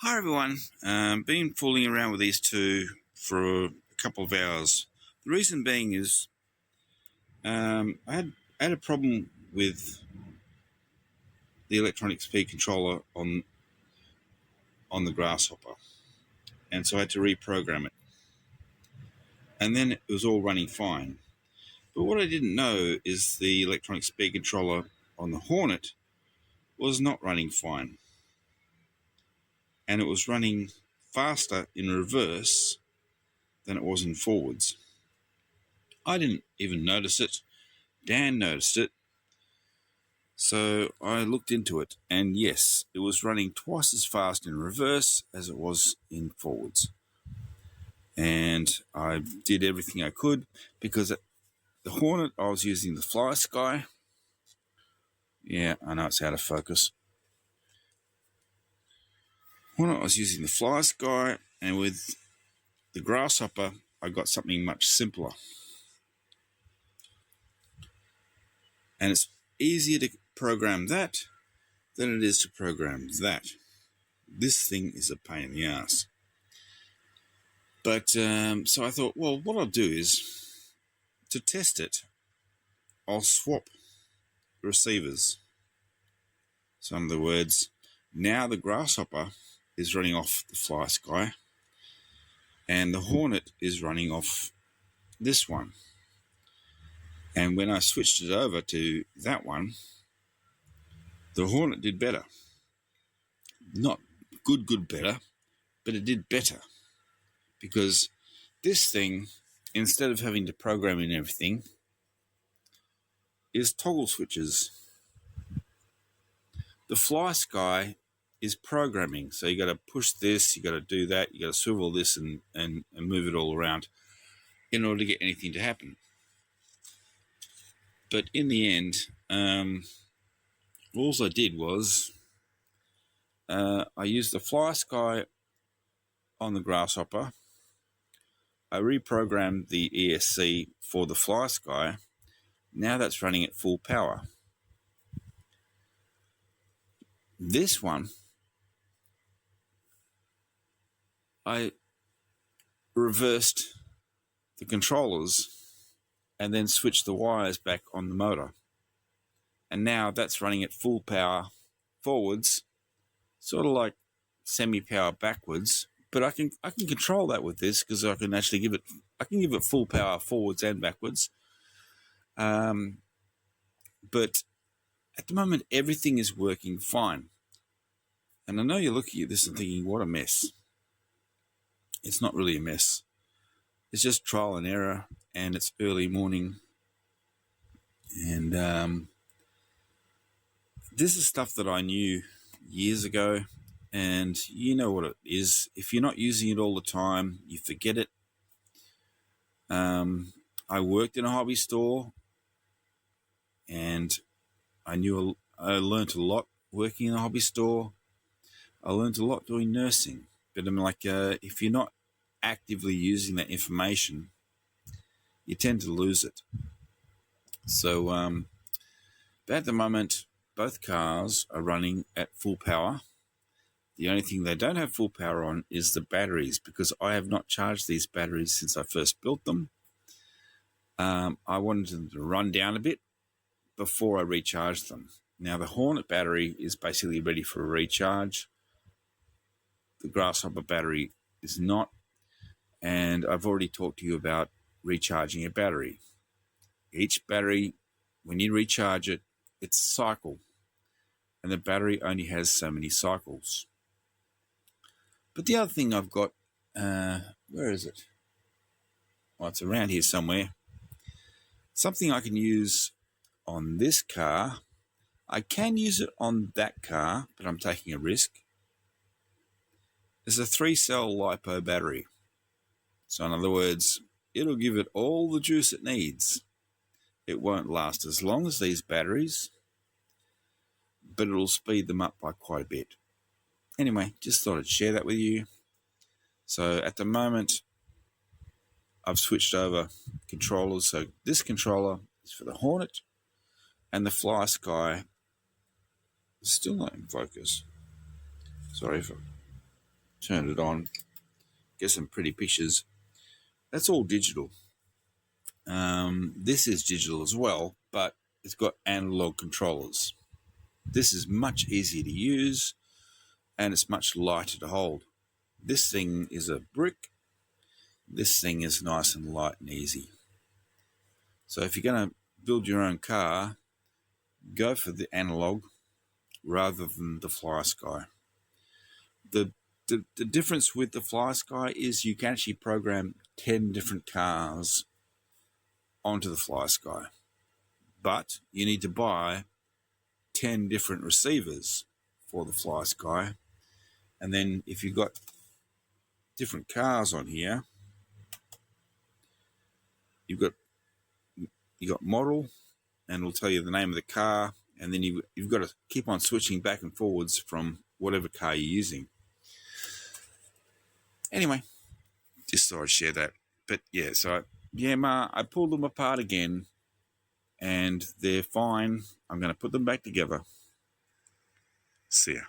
Hi everyone. Been fooling around with these two for a couple of hours. The reason being is I had a problem with the electronic speed controller on the Grasshopper, and so I had to reprogram it. And then it was all running fine. But what I didn't know is the electronic speed controller on the Hornet was not running fine, and it was running faster in reverse than it was in forwards. I didn't even notice it. Dan noticed it. So I looked into it, and yes, it was running twice as fast in reverse as it was in forwards. And I did everything I could because the Hornet, I was using the Fly Sky. Yeah, I know it's out of focus. Hornet, I was using the Fly Sky, and with the Grasshopper, I got something much simpler. And it's easier to program that than it is to program that. This thing is a pain in the ass. But so I thought, well, what I'll do is, to test it, I'll swap receivers. So in other words, now the Grasshopper is running off the Fly Sky, and the Hornet is running off this one. And when I switched it over to that one, the Hornet did better. Not good better, but it did better. Because this thing, instead of having to program in everything, is toggle switches. The Fly Sky is programming. So you got to push this, you got to do that, you got to swivel this and move it all around in order to get anything to happen. But in the end, all I did was I used the Fly Sky on the Grasshopper. I reprogrammed the ESC for the Fly Sky. Now that's running at full power. This one, I reversed the controllers and then switched the wires back on the motor. And now that's running at full power forwards, sort of like semi-power backwards. But I can control that with this because I can give it full power forwards and backwards. But at the moment, everything is working fine. And I know you're looking at this and thinking, what a mess. It's not really a mess. It's just trial and error, and it's early morning. And this is stuff that I knew years ago, and you know what it is. If you're not using it all the time, you forget it. I worked in a hobby store, and I learned a lot working in a hobby store. I learned a lot doing nursing, but I'm like, if you're not actively using that information, you tend to lose it. So, but at the moment, both cars are running at full power. The only thing they don't have full power on is the batteries, because I have not charged these batteries since I first built them. I wanted them to run down a bit before I recharged them. Now, the Hornet battery is basically ready for a recharge. The Grasshopper battery is not. And I've already talked to you about recharging a battery. Each battery, when you recharge it, it's a cycle. And the battery only has so many cycles. But the other thing I've got, where is it? Well, it's around here somewhere. Something I can use on this car. I can use it on that car, but I'm taking a risk. There's a 3-cell LiPo battery. So in other words, it'll give it all the juice it needs. It won't last as long as these batteries, but it'll speed them up by quite a bit. Anyway, just thought I'd share that with you. So at the moment, I've switched over controllers. So this controller is for the Hornet, and the Fly Sky is still not in focus. Sorry for turn it on, get some pretty pictures. That's all digital. This is digital as well, but it's got analog controllers. This is much easier to use, and it's much lighter to hold. This thing is a brick. This thing is nice and light and easy. So if you're going to build your own car, go for the analog rather than the FlySky. The difference with the FlySky is you can actually program 10 different cars onto the FlySky, but you need to buy 10 different receivers for the FlySky. And then if you've got different cars on here, you've got model, and it'll tell you the name of the car, and then you've got to keep on switching back and forwards from whatever car you're using. Anyway, just thought I'd share that. But yeah, so I pulled them apart again, and they're fine. I'm going to put them back together. See ya.